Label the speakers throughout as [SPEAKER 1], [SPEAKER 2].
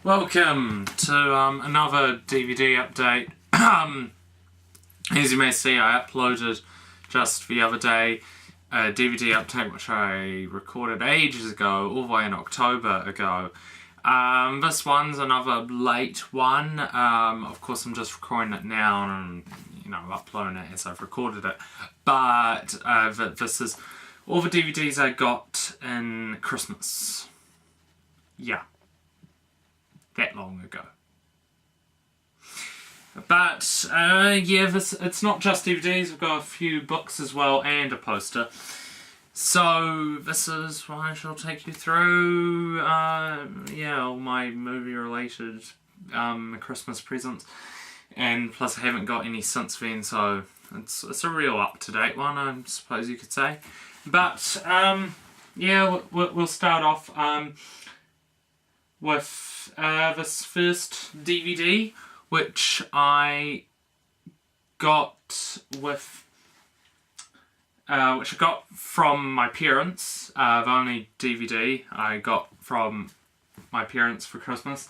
[SPEAKER 1] Welcome to another DVD update. As you may see, I uploaded just the other day a DVD update which I recorded ages ago, all the way in October ago. This one's another late one. Of course, I'm just recording it now and uploading it as I've recorded it. But this is all the DVDs I got in Christmas. Yeah. That long ago. But, it's not just DVDs, we've got a few books as well, and a poster. So, this is what I shall take you through, all my movie-related, Christmas presents. And plus I haven't got any since then, so it's a real up-to-date one, I suppose you could say. But, we'll start off, with this first DVD, which I got from my parents. The only DVD I got from my parents for Christmas,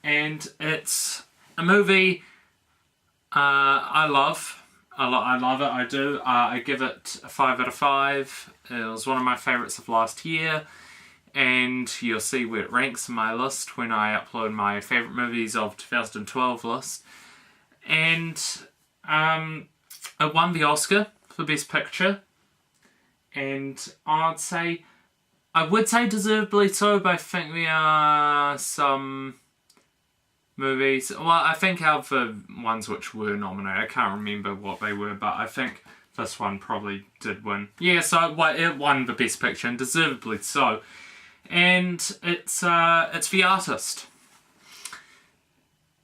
[SPEAKER 1] and it's a movie I love. I love it. I do. I give it a 5 out of 5. It was one of my favourites of last year. And you'll see where it ranks in my list when I upload my favourite movies of 2012 list. And it won the Oscar for Best Picture. And I would say deservedly so, but I think there are some movies... Well, I think out of the ones which were nominated, I can't remember what they were, but I think this one probably did win. Yeah, so it won the Best Picture, and deservedly so. And it's The Artist.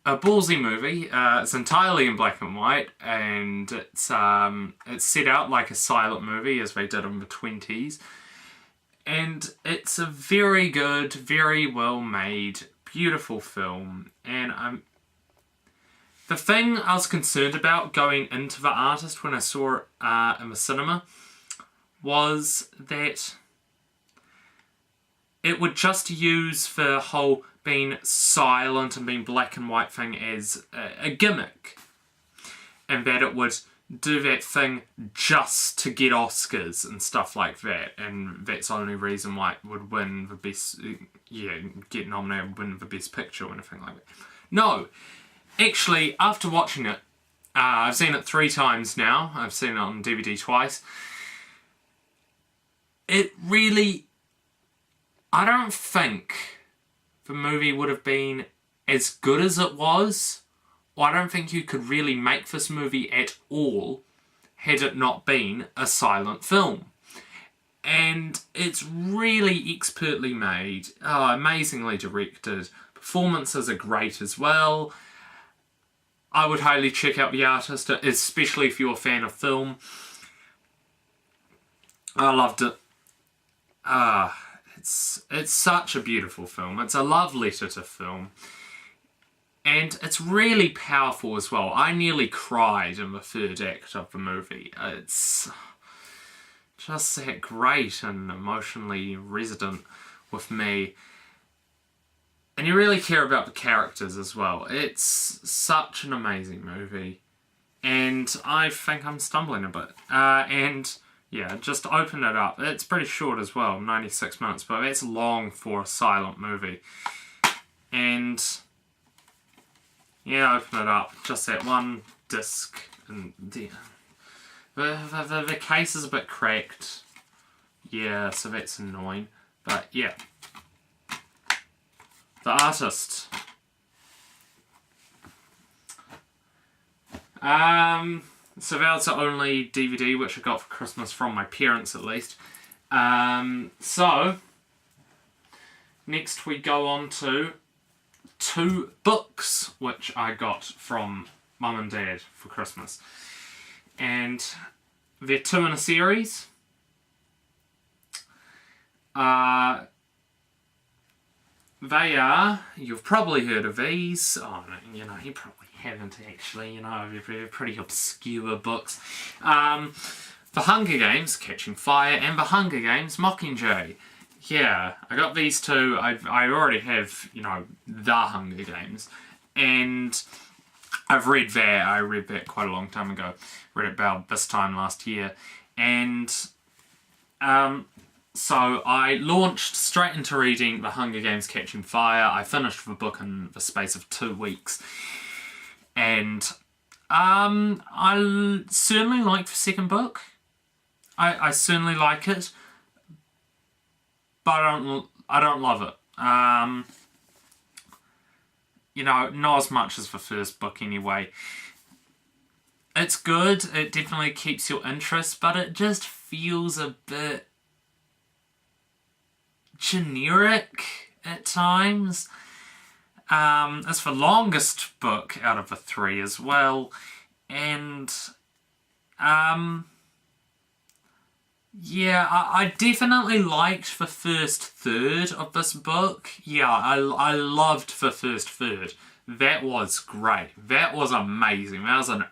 [SPEAKER 1] A ballsy movie. It's entirely in black and white, and it's set out like a silent movie as they did in the 20s. And it's a very good, very well made, beautiful film. And the thing I was concerned about going into The Artist when I saw it in the cinema was that it would just use the whole being silent and being black and white thing as a gimmick. And that it would do that thing just to get Oscars and stuff like that. And that's the only reason why it would win the best... get nominated, win the Best Picture or anything like that. No. Actually, after watching it, I've seen it 3 times now. I've seen it on DVD twice. It really... I don't think the movie would have been as good as it was, or I don't think you could really make this movie at all had it not been a silent film. And it's really expertly made, amazingly directed, performances are great as well. I would highly check out The Artist, especially if you're a fan of film. I loved it. It's such a beautiful film. It's a love letter to film. And it's really powerful as well. I nearly cried in the 3rd act of the movie. It's just that great and emotionally resonant with me. And you really care about the characters as well. It's such an amazing movie. And I think I'm stumbling a bit. Yeah, just open it up. It's pretty short as well, 96 minutes, but that's long for a silent movie. And yeah, open it up. Just that one disc, and the case is a bit cracked. Yeah, so that's annoying. But yeah, The Artist. So that's the only DVD which I got for Christmas from my parents, at least. So next we go on to 2 books which I got from Mum and Dad for Christmas. And they're 2 in a series. They are, you've probably heard of these. Oh, no, you probably haven't actually, they're pretty obscure books. The Hunger Games, Catching Fire, and The Hunger Games, Mockingjay. yeah, I got these two. I already have, The Hunger Games, and I've read that. I read that quite a long time ago. Read it about this time last year, and so I launched straight into reading The Hunger Games: Catching Fire. I finished the book in the space of 2 weeks, and I certainly like the second book. I certainly like it, but I don't love it. Not as much as the first book anyway. It's good. It definitely keeps your interest, but it just feels a bit generic at times. It's the longest book out of the 3 as well, and yeah, I definitely liked the first third of this book. Yeah, I loved the first third. That was great. That was amazing. That was an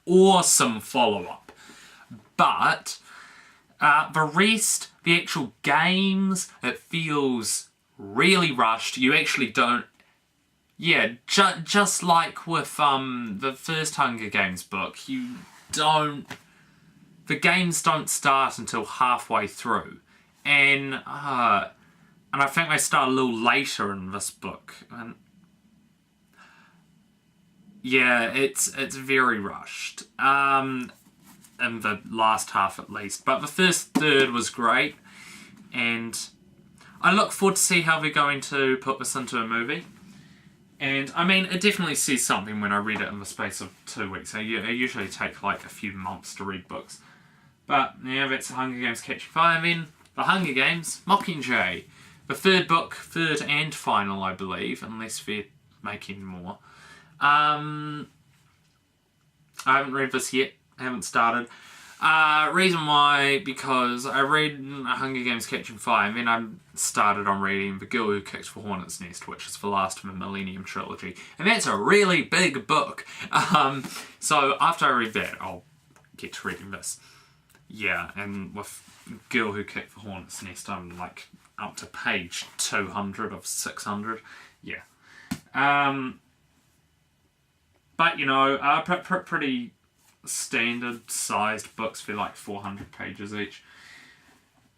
[SPEAKER 1] awesome follow-up. But the rest, the actual games, it feels really rushed. You actually don't... Yeah, just like with the first Hunger Games book, you don't... The games don't start until halfway through. And I think they start a little later in this book. And yeah, it's very rushed. In the last half at least. But the first third was great. And I look forward to see how they're going to put this into a movie. And, I mean, it definitely says something when I read it in the space of 2 weeks. I usually take, like, a few months to read books. But, yeah, that's The Hunger Games: Catching Fire. And then The Hunger Games: Mockingjay. The third book, third and final, I believe, unless they're making more. I haven't read this yet. I haven't started. Reason why, because I read Hunger Games: Catching Fire, and then I started on reading The Girl Who Kicked the Hornet's Nest, which is the last of the Millennium Trilogy. And that's a really big book. So after I read that, I'll get to reading this. Yeah, and with Girl Who Kicked the Hornet's Nest, I'm like up to page 200 of 600. Yeah. But, pretty standard sized books for like 400 pages each.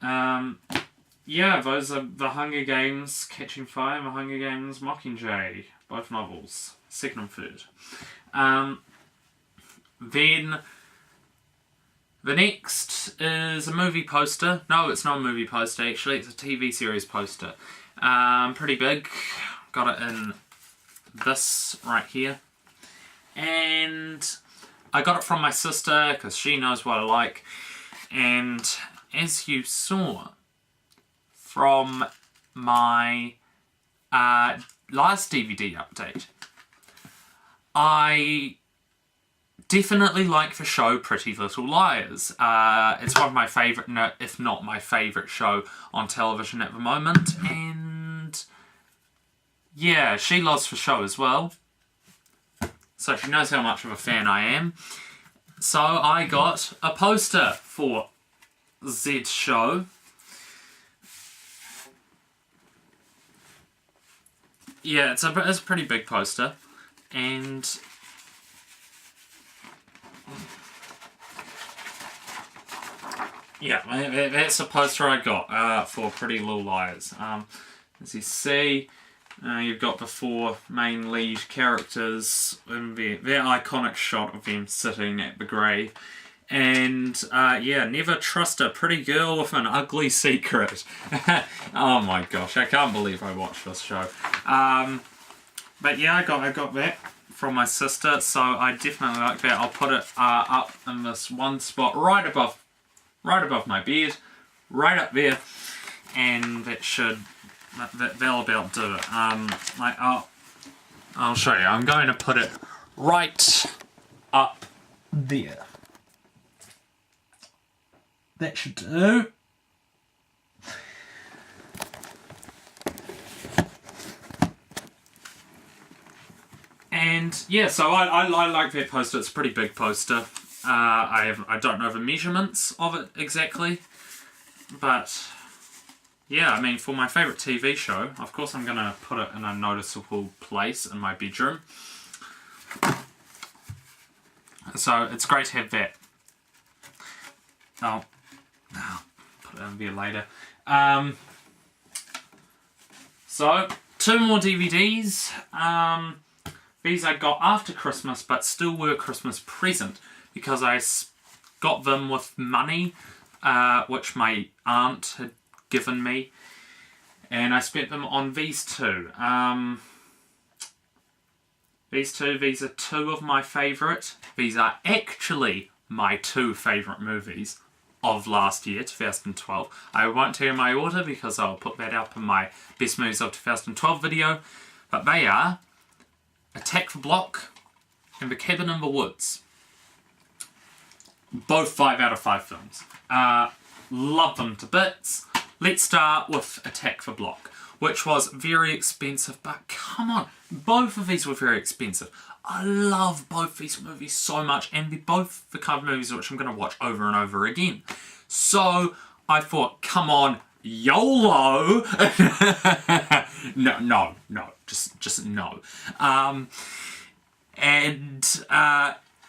[SPEAKER 1] Yeah, those are The Hunger Games: Catching Fire and The Hunger Games: Mockingjay. Both novels. Second and third. Then the next is a movie poster. No, it's not a movie poster actually, it's a TV series poster. Pretty big. Got it in this right here. And I got it from my sister because she knows what I like. And as you saw from my last DVD update, I definitely like the show Pretty Little Liars. It's one of my favourite, if not my favourite show on television at the moment. And yeah, she loves the show as well. So she knows how much of a fan I am. So I got a poster for Z's show. Yeah, it's a pretty big poster. And yeah, that's the poster I got for Pretty Little Liars. As you see, you've got the 4 main lead characters in their iconic shot of them sitting at the grave. And, yeah, never trust a pretty girl with an ugly secret. Oh my gosh, I can't believe I watched this show. But yeah, I got that from my sister, so I definitely like that. I'll put it up in this one spot right above my bed, right up there, and that'll about do it. I'll show you. I'm going to put it right up there. That should do. And yeah, so I like that poster. It's a pretty big poster. I don't know the measurements of it exactly, but yeah, I mean, for my favourite TV show, of course I'm going to put it in a noticeable place in my bedroom. So it's great to have that. I'll put it in there later. So, 2 more DVDs. These I got after Christmas, but still were Christmas present, because I got them with money, which my aunt had given me, and I spent them on these two. These are 2 of my favourite. These are actually my 2 favourite movies of last year, 2012. I won't tell you my order because I'll put that up in my Best Movies of 2012 video, but they are Attack the Block and The Cabin in the Woods. Both 5 out of 5 films. Love them to bits. Let's start with Attack the Block, which was very expensive, but come on, both of these were very expensive. I love both these movies so much, and they're both the kind of movies which I'm going to watch over and over again. So I thought, come on, YOLO! no, just no.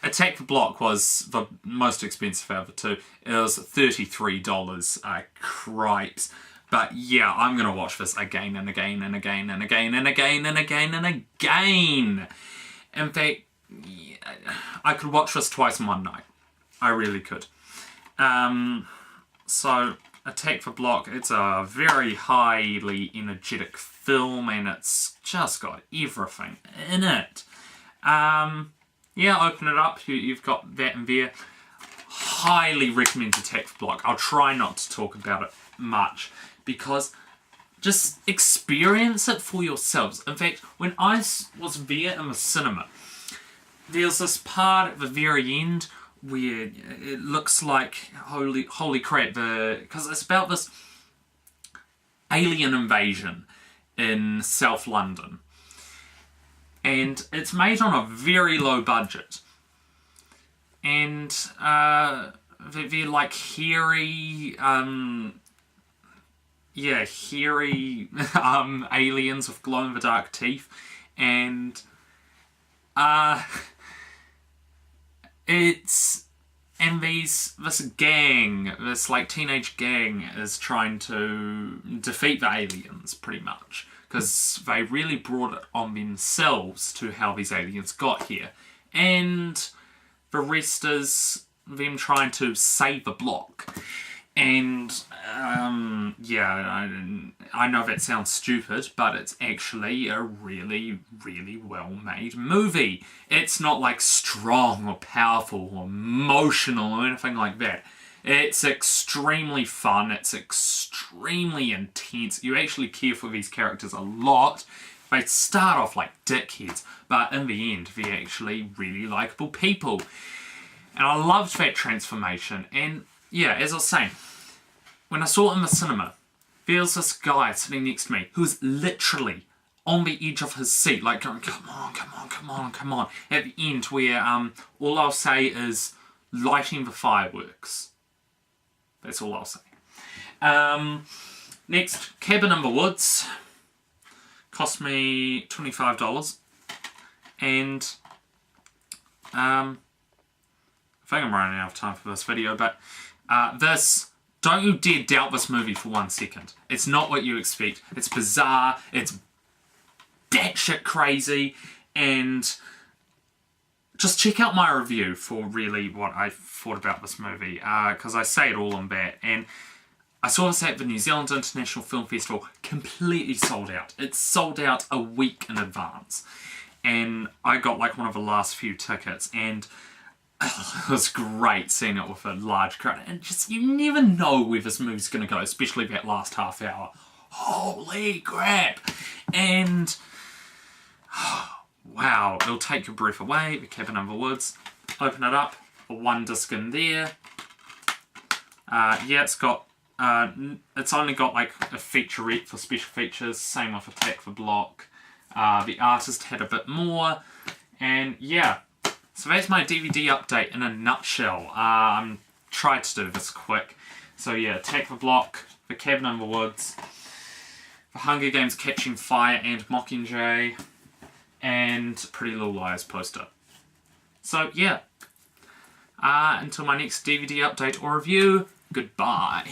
[SPEAKER 1] Attack the Block was the most expensive out of the 2. It was $33. Cripes. But yeah, I'm going to watch this again and again and again and again and again and again and again. In fact, I could watch this twice in one night. I really could. So, Attack the Block, it's a very highly energetic film, and it's just got everything in it. Yeah, open it up, you've got that in there. Highly recommend Attack the Block. I'll try not to talk about it much, because just experience it for yourselves. In fact, when I was there in the cinema, there's this part at the very end where it looks like, holy crap, because it's about this alien invasion in South London. And it's made on a very low budget. And they're like hairy, aliens with glow-in-the-dark teeth, and this gang, this like teenage gang, is trying to defeat the aliens pretty much, because they really brought it on themselves to how these aliens got here, and the rest is them trying to save the block. And, yeah, I know that sounds stupid, but it's actually a really, really well-made movie. It's not, like, strong or powerful or emotional or anything like that. It's extremely fun. It's extremely intense. You actually care for these characters a lot. They start off like dickheads, but in the end, they're actually really likeable people. And I loved that transformation. And yeah, as I was saying, when I saw it in the cinema, there was this guy sitting next to me who was literally on the edge of his seat, like going, come on, come on, come on, come on. At the end, where all I'll say is lighting the fireworks. That's all I'll say. Next, Cabin in the Woods. Cost me $25. And I think I'm running out of time for this video, but don't you dare doubt this movie for 1 second. It's not what you expect. It's bizarre, it's batshit crazy, and just check out my review for really what I thought about this movie, because I say it all in that. And I saw this at the New Zealand International Film Festival, completely sold out. It sold out a week in advance. And I got like one of the last few tickets, and it was great seeing it with a large crowd. And just, you never know where this movie's going to go, especially that last half hour. Holy crap! And wow, it'll take your breath away. The Cabin in the Woods. Open it up. One disc in there. Yeah, it's got. It's only got like a featurette for special features. Same with Attack the Block. The artist had a bit more, and yeah. So that's my DVD update in a nutshell. Tried to do this quick. So yeah, Attack the Block, The Cabin in the Woods, The Hunger Games Catching Fire and Mockingjay, and Pretty Little Liars poster. So yeah, until my next DVD update or review, goodbye.